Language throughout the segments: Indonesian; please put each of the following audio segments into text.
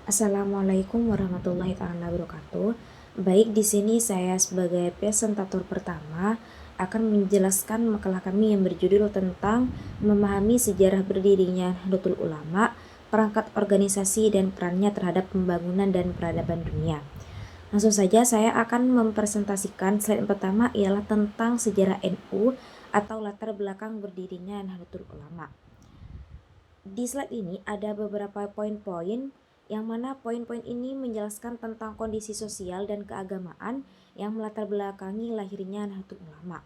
Assalamualaikum warahmatullahi wabarakatuh. Baik, di sini saya sebagai presentator pertama akan menjelaskan makalah kami yang berjudul tentang memahami sejarah berdirinya Nahdlatul Ulama, perangkat organisasi dan perannya terhadap pembangunan dan peradaban dunia. Langsung saja saya akan mempresentasikan slide yang pertama ialah tentang sejarah NU atau latar belakang berdirinya Nahdlatul Ulama. Di slide ini ada beberapa poin-poin yang mana poin-poin ini menjelaskan tentang kondisi sosial dan keagamaan yang melatar belakangi lahirnya Nahdlatul Ulama.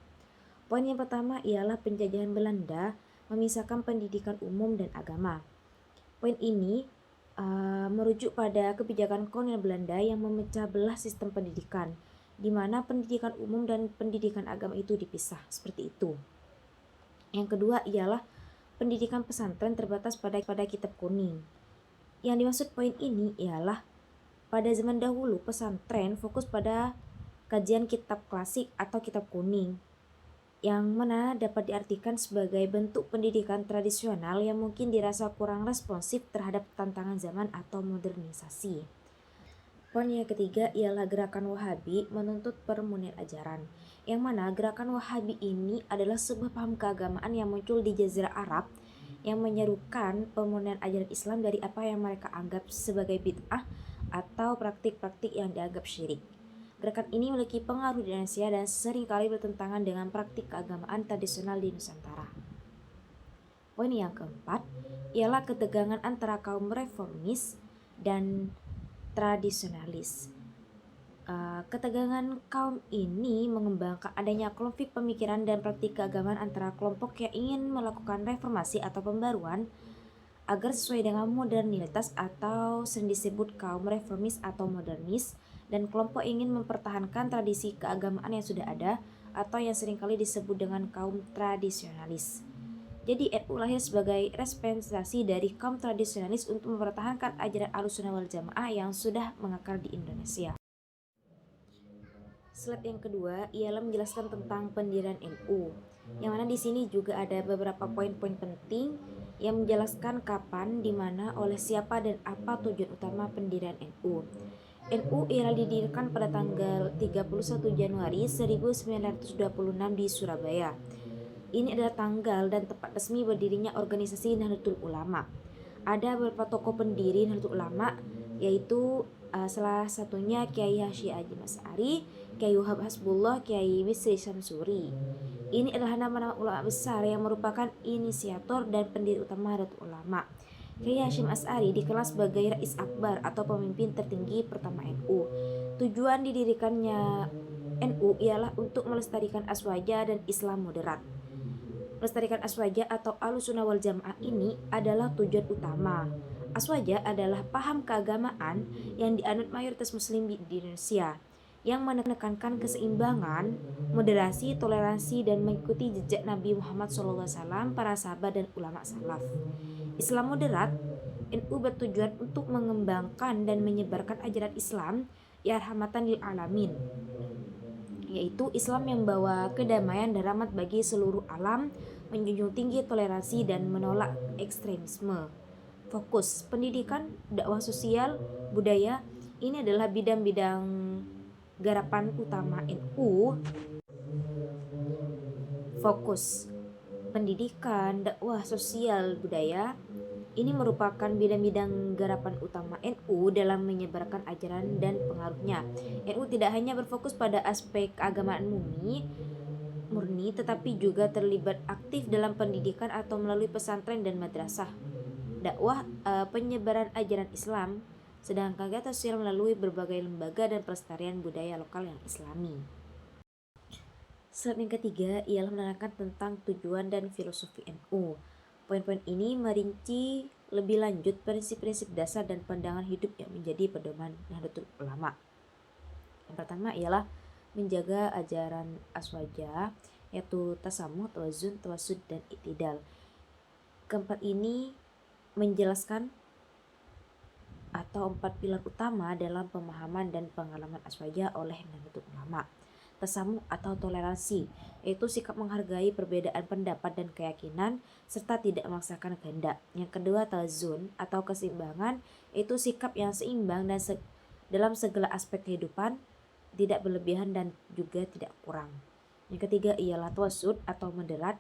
Poin yang pertama ialah penjajahan Belanda memisahkan pendidikan umum dan agama. Poin ini merujuk pada kebijakan kolonial Belanda yang memecah belah sistem pendidikan, di mana pendidikan umum dan pendidikan agama itu dipisah seperti itu. Yang kedua ialah pendidikan pesantren terbatas pada kitab kuning. Yang dimaksud poin ini ialah pada zaman dahulu pesantren fokus pada kajian kitab klasik atau kitab kuning, yang mana dapat diartikan sebagai bentuk pendidikan tradisional yang mungkin dirasa kurang responsif terhadap tantangan zaman atau modernisasi. Poin yang ketiga ialah gerakan Wahabi menuntut permunian ajaran, yang mana gerakan Wahabi ini adalah sebuah paham keagamaan yang muncul di Jazirah Arab yang menyerukan pemurnian ajaran Islam dari apa yang mereka anggap sebagai bid'ah atau praktik-praktik yang dianggap syirik. Gerakan ini memiliki pengaruh di Indonesia dan seringkali bertentangan dengan praktik keagamaan tradisional di Nusantara. Poin yang keempat ialah ketegangan antara kaum reformis dan tradisionalis. Ketegangan kaum ini mengembangkan adanya konflik pemikiran dan praktik keagamaan antara kelompok yang ingin melakukan reformasi atau pembaruan agar sesuai dengan modernitas atau sering disebut kaum reformis atau modernis, dan kelompok ingin mempertahankan tradisi keagamaan yang sudah ada atau yang seringkali disebut dengan kaum tradisionalis. Jadi NU lahir sebagai representasi dari kaum tradisionalis untuk mempertahankan ajaran Ahlussunnah wal Jamaah yang sudah mengakar di Indonesia. Slide yang kedua ialah menjelaskan tentang pendirian NU, yang mana di sini juga ada beberapa poin-poin penting yang menjelaskan kapan, di mana, oleh siapa dan apa tujuan utama pendirian NU. NU ialah didirikan pada tanggal 31 Januari 1926 di Surabaya. Ini adalah tanggal dan tempat resmi berdirinya organisasi Nahdlatul Ulama. Ada beberapa tokoh pendiri Nahdlatul Ulama, yaitu salah satunya Kiai Hasyim Asy'ari, Kiai Wahab Hasbullah, Kiai Bisri Syamsuri. Ini adalah nama-nama ulama besar yang merupakan inisiator dan pendiri utama Nahdlatul Ulama. Kiai Hasyim Asy'ari dikenal sebagai Rais Akbar atau pemimpin tertinggi pertama NU. Tujuan didirikannya NU ialah untuk melestarikan aswaja dan Islam moderat. Melestarikan aswaja atau Ahlussunnah wal Jamaah ini adalah tujuan utama. Aswaja adalah paham keagamaan yang dianut mayoritas muslim di Indonesia, yang menekankan keseimbangan, moderasi, toleransi, dan mengikuti jejak Nabi Muhammad SAW, para sahabat dan ulama salaf. Islam moderat, NU bertujuan untuk mengembangkan dan menyebarkan ajaran Islam ya rahmatan lil alamin, yaitu Islam yang membawa kedamaian dan rahmat bagi seluruh alam, menjunjung tinggi toleransi dan menolak ekstremisme. Fokus pendidikan, dakwah sosial, budaya, ini adalah bidang-bidang garapan utama NU. Fokus pendidikan, dakwah sosial, budaya, ini merupakan bidang-bidang garapan utama NU dalam menyebarkan ajaran dan pengaruhnya. NU tidak hanya berfokus pada aspek keagamaan murni, tetapi juga terlibat aktif dalam pendidikan atau melalui pesantren dan madrasah, dakwah, penyebaran ajaran Islam, sedangkan kegiatan sosial melalui berbagai lembaga dan pelestarian budaya lokal yang Islami. Slide yang ketiga ialah menerangkan tentang tujuan dan filosofi NU. Poin-poin ini merinci lebih lanjut prinsip-prinsip dasar dan pandangan hidup yang menjadi pedoman Nahdlatul Ulama. Yang pertama ialah menjaga ajaran aswaja, yaitu tasamuh, tawazun, tawasud, dan iktidal. Keempat ini menjelaskan atau 4 pilar utama dalam pemahaman dan pengalaman aswaja oleh Nahdlatul Ulama. tasamuh atau toleransi, yaitu sikap menghargai perbedaan pendapat dan keyakinan serta tidak memaksakan kehendak. Yang kedua, tawazun atau keseimbangan, yaitu sikap yang seimbang dan dalam segala aspek kehidupan, tidak berlebihan dan juga tidak kurang. Yang ketiga ialah tawasud atau moderat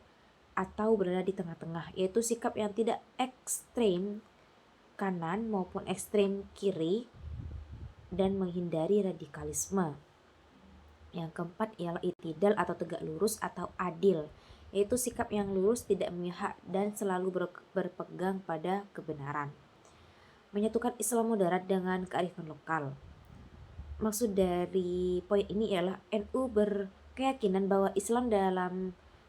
atau berada di tengah-tengah, yaitu sikap yang tidak ekstrem kanan maupun ekstrem kiri dan menghindari radikalisme. Yang keempat ialah itidal atau tegak lurus atau adil, yaitu sikap yang lurus, tidak memihak dan selalu berpegang pada kebenaran. Menyatukan Islam moderat dengan kearifan lokal. Maksud dari poin ini ialah NU berkeyakinan bahwa Islam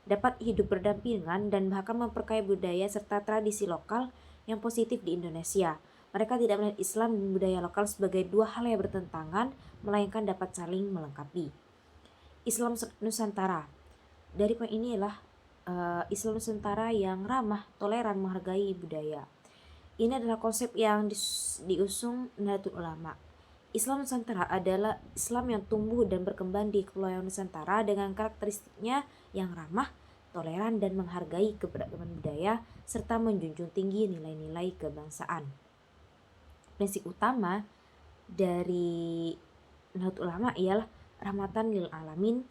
dapat hidup berdampingan dan bahkan memperkaya budaya serta tradisi lokal yang positif di Indonesia. Mereka tidak melihat Islam dan budaya lokal sebagai dua hal yang bertentangan, melainkan dapat saling melengkapi. Islam Nusantara. Dari poin ini ialah Islam Nusantara yang ramah, toleran, menghargai budaya. Ini adalah konsep yang diusung Nahdlatul Ulama. Islam Nusantara adalah Islam yang tumbuh dan berkembang di Kepulauan Nusantara dengan karakteristiknya yang ramah, toleran, dan menghargai keberagaman budaya serta menjunjung tinggi nilai-nilai kebangsaan. Prinsip utama dari Nahdlatul Ulama ialah rahmatan lil alamin,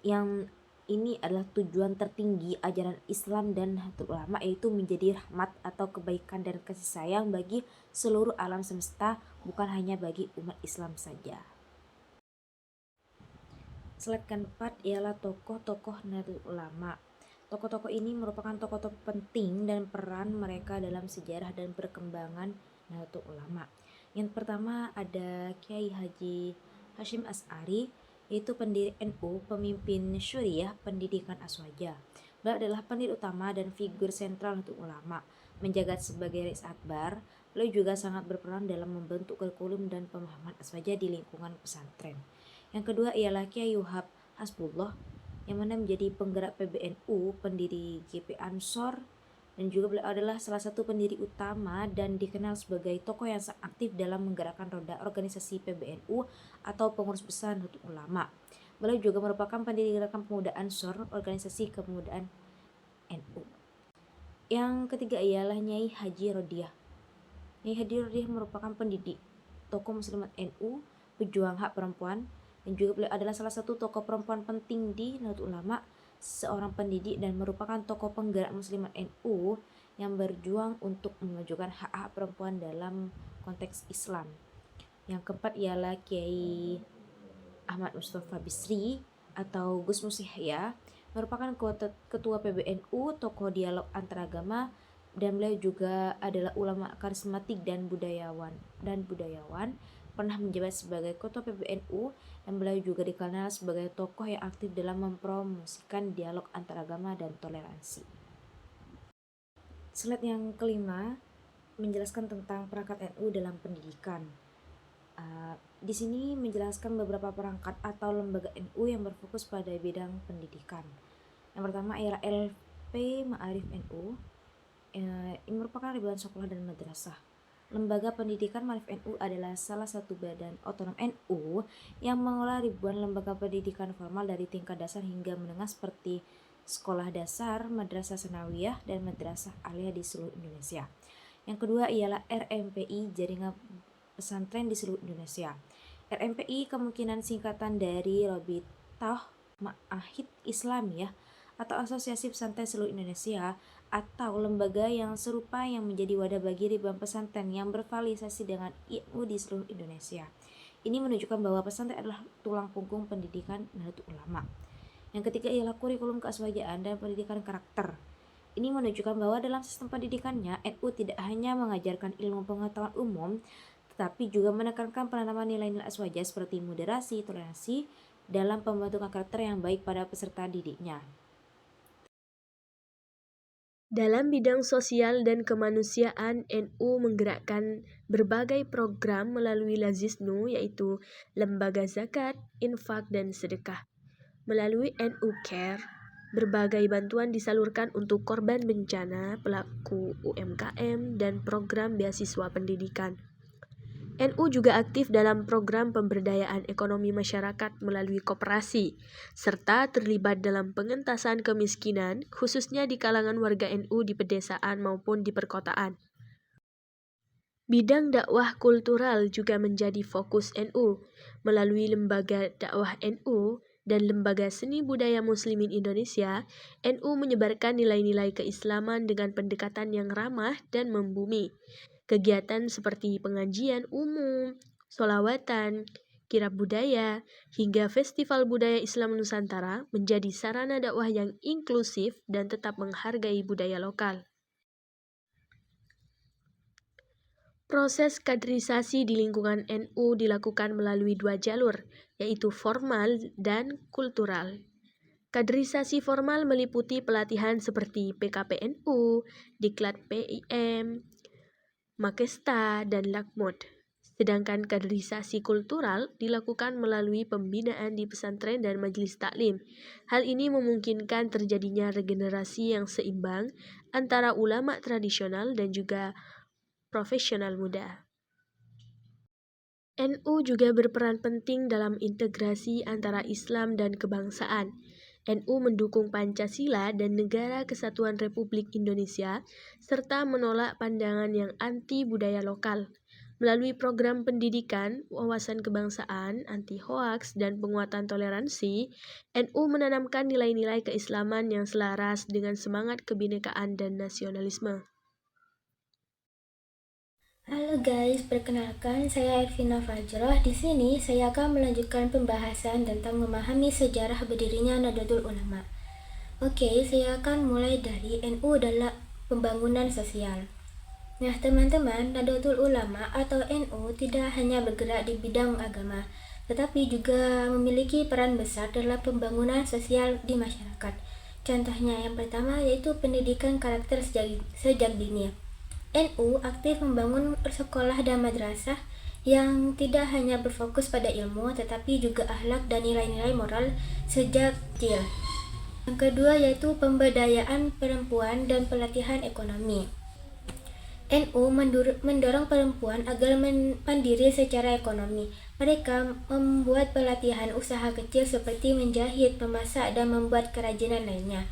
yang ini adalah tujuan tertinggi ajaran Islam dan Nahdlatul Ulama, yaitu menjadi rahmat atau kebaikan dan kasih sayang bagi seluruh alam semesta, bukan hanya bagi umat Islam saja. Slide keempat ialah tokoh-tokoh Nahdlatul Ulama. Tokoh-tokoh ini merupakan tokoh-tokoh penting dan peran mereka dalam sejarah dan perkembangan Nahdlatul Ulama. Yang pertama ada Kiai Haji Hashim Asy'ari, yaitu pendiri NU, pemimpin Syuriah pendidikan Aswaja. Beliau adalah pendiri utama dan figur sentral untuk ulama. Menjabat sebagai Rais Akbar, beliau juga sangat berperan dalam membentuk kurikulum dan pemahaman Aswaja di lingkungan pesantren. Yang kedua ialah Kiai Wahab Hasbullah, yang mana menjadi penggerak PBNU, pendiri GP Ansor, dan juga beliau adalah salah satu pendiri utama dan dikenal sebagai tokoh yang sangat aktif dalam menggerakkan roda organisasi PBNU atau pengurus besar Nahdlatul Ulama. Beliau juga merupakan pendiri gerakan pemuda Ansor, organisasi kepemudaan NU. Yang ketiga ialah Nyai Haji Rodiah. Nyai Haji Rodiah merupakan pendidik, tokoh muslimat NU, pejuang hak perempuan, dan juga beliau adalah salah satu tokoh perempuan penting di Nahdlatul Ulama, seorang pendidik dan merupakan tokoh penggerak muslimat NU yang berjuang untuk memajukan hak-hak perempuan dalam konteks Islam. Yang keempat ialah Kiai Ahmad Mustafa Bisri atau Gus Mus Yahya, merupakan ketua PBNU, tokoh dialog antaragama, dan beliau juga adalah ulama karismatik dan budayawan. Pernah menjabat sebagai ketua PBNU, dan beliau juga dikenal sebagai tokoh yang aktif dalam mempromosikan dialog antaragama dan toleransi. Slide yang kelima menjelaskan tentang perangkat NU dalam pendidikan. Di sini menjelaskan beberapa perangkat atau lembaga NU yang berfokus pada bidang pendidikan. Yang pertama ialah LP Ma'arif NU, ini merupakan ribuan sekolah dan madrasah. Lembaga Pendidikan Ma'arif NU adalah salah satu badan otonom NU yang mengelola ribuan lembaga pendidikan formal dari tingkat dasar hingga menengah seperti sekolah dasar, madrasah sanawiyah, dan madrasah aliyah di seluruh Indonesia. Yang kedua ialah RMPI, jaringan pesantren di seluruh Indonesia. RMPI kemungkinan singkatan dari Rabithah Ma'ahid Islamiyah atau Asosiasi Pesantren Seluruh Indonesia, atau lembaga yang serupa yang menjadi wadah bagi ribuan pesantren yang berafiliasi dengan NU di seluruh Indonesia. Ini menunjukkan bahwa pesantren adalah tulang punggung pendidikan Nahdlatul Ulama. Yang ketiga ialah kurikulum keaswajaan dan pendidikan karakter. Ini menunjukkan bahwa dalam sistem pendidikannya, NU tidak hanya mengajarkan ilmu pengetahuan umum, tetapi juga menekankan penanaman nilai-nilai aswaja seperti moderasi, toleransi dalam pembentukan karakter yang baik pada peserta didiknya. Dalam bidang sosial dan kemanusiaan, NU menggerakkan berbagai program melalui Lazisnu, yaitu Lembaga Zakat, Infak, dan Sedekah. Melalui NU Care, berbagai bantuan disalurkan untuk korban bencana, pelaku UMKM, dan program beasiswa pendidikan. NU juga aktif dalam program pemberdayaan ekonomi masyarakat melalui koperasi, serta terlibat dalam pengentasan kemiskinan, khususnya di kalangan warga NU di pedesaan maupun di perkotaan. Bidang dakwah kultural juga menjadi fokus NU. Melalui Lembaga Dakwah NU dan Lembaga Seni Budaya Muslimin Indonesia, NU menyebarkan nilai-nilai keislaman dengan pendekatan yang ramah dan membumi. Kegiatan seperti pengajian umum, sholawatan, kirab budaya, hingga festival budaya Islam Nusantara menjadi sarana dakwah yang inklusif dan tetap menghargai budaya lokal. Proses kaderisasi di lingkungan NU dilakukan melalui dua jalur, yaitu formal dan kultural. Kaderisasi formal meliputi pelatihan seperti PKPNU, Diklat PIM, Makesta, dan Lakmod. Sedangkan kaderisasi kultural dilakukan melalui pembinaan di pesantren dan majelis taklim. Hal ini memungkinkan terjadinya regenerasi yang seimbang antara ulama tradisional dan juga profesional muda. NU juga berperan penting dalam integrasi antara Islam dan kebangsaan. NU mendukung Pancasila dan Negara Kesatuan Republik Indonesia, serta menolak pandangan yang anti budaya lokal. Melalui program pendidikan, wawasan kebangsaan, anti-hoaks, dan penguatan toleransi, NU menanamkan nilai-nilai keislaman yang selaras dengan semangat kebinekaan dan nasionalisme. Halo guys, perkenalkan saya Ervina Fajroh. Di sini saya akan melanjutkan pembahasan tentang memahami sejarah berdirinya Nahdlatul Ulama. Oke, saya akan mulai dari NU dalam pembangunan sosial. Nah teman-teman, Nahdlatul Ulama atau NU tidak hanya bergerak di bidang agama, tetapi juga memiliki peran besar dalam pembangunan sosial di masyarakat. Contohnya yang pertama yaitu pendidikan karakter sejak dini. NU aktif membangun sekolah dan madrasah yang tidak hanya berfokus pada ilmu tetapi juga akhlak dan nilai-nilai moral sejak kecil. Yang kedua yaitu pemberdayaan perempuan dan pelatihan ekonomi. NU mendorong perempuan agar mandiri secara ekonomi. Mereka membuat pelatihan usaha kecil seperti menjahit, memasak, dan membuat kerajinan lainnya.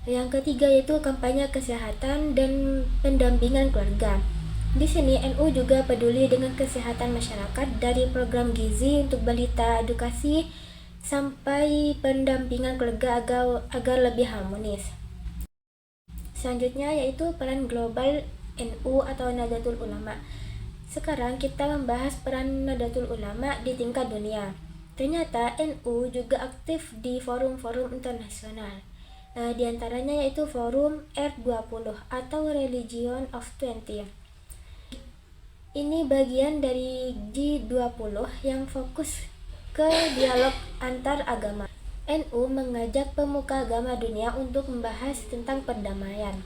Yang ketiga yaitu kampanye kesehatan dan pendampingan keluarga. Di sini NU juga peduli dengan kesehatan masyarakat dari program gizi untuk balita, edukasi, sampai pendampingan keluarga agar lebih harmonis. Selanjutnya yaitu peran global NU atau Nahdlatul Ulama. Sekarang kita membahas peran Nahdlatul Ulama di tingkat dunia. Ternyata NU juga aktif di forum-forum internasional. Di antaranya yaitu forum R20 atau Religion of 20. Ini bagian dari G20 yang fokus ke dialog antar agama. NU mengajak pemuka agama dunia untuk membahas tentang perdamaian.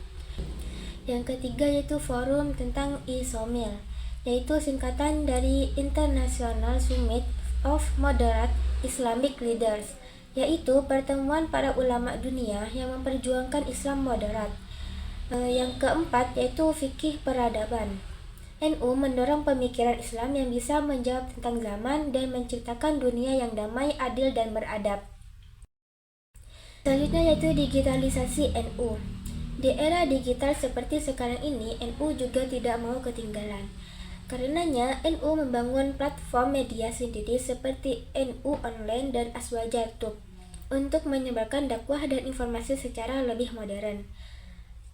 Yang ketiga yaitu forum tentang ISOMIL, yaitu singkatan dari International Summit of Moderate Islamic Leaders, yaitu pertemuan para ulama dunia yang memperjuangkan Islam moderat. Yang keempat yaitu fikih peradaban. NU mendorong pemikiran Islam yang bisa menjawab tentang zaman dan menciptakan dunia yang damai, adil, dan beradab. Selanjutnya yaitu digitalisasi NU. Di era digital seperti sekarang ini, NU juga tidak mau ketinggalan. Karenanya, NU membangun platform media sendiri seperti NU Online dan Aswaja Tube untuk menyebarkan dakwah dan informasi secara lebih modern.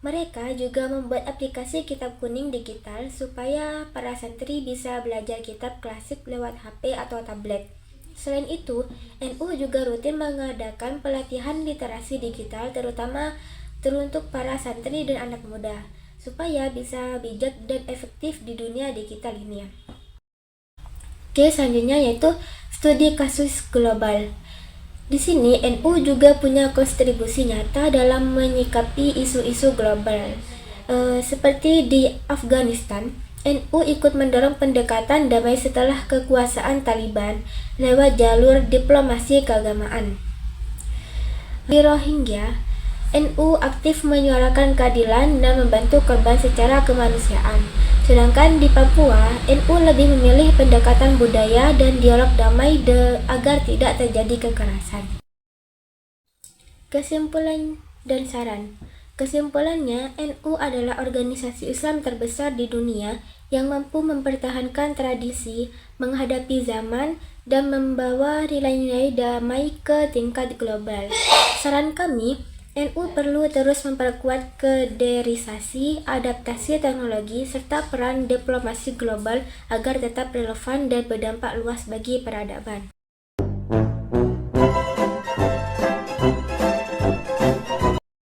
Mereka juga membuat aplikasi kitab kuning digital supaya para santri bisa belajar kitab klasik lewat HP atau tablet. Selain itu, NU juga rutin mengadakan pelatihan literasi digital terutama teruntuk para santri dan anak muda, supaya bisa bijak dan efektif di dunia digital ini. Oke, selanjutnya yaitu studi kasus global. Di sini NU juga punya kontribusi nyata dalam menyikapi isu-isu global. Seperti di Afghanistan, NU ikut mendorong pendekatan damai setelah kekuasaan Taliban lewat jalur diplomasi keagamaan. Di Rohingya, NU aktif menyuarakan keadilan dan membantu korban secara kemanusiaan. Sedangkan di Papua, NU lebih memilih pendekatan budaya dan dialog damai agar tidak terjadi kekerasan. Kesimpulan dan saran. Kesimpulannya, NU adalah organisasi Islam terbesar di dunia yang mampu mempertahankan tradisi, menghadapi zaman, dan membawa nilai-nilai damai ke tingkat global. Saran kami, NU perlu terus memperkuat kaderisasi, adaptasi teknologi, serta peran diplomasi global agar tetap relevan dan berdampak luas bagi peradaban.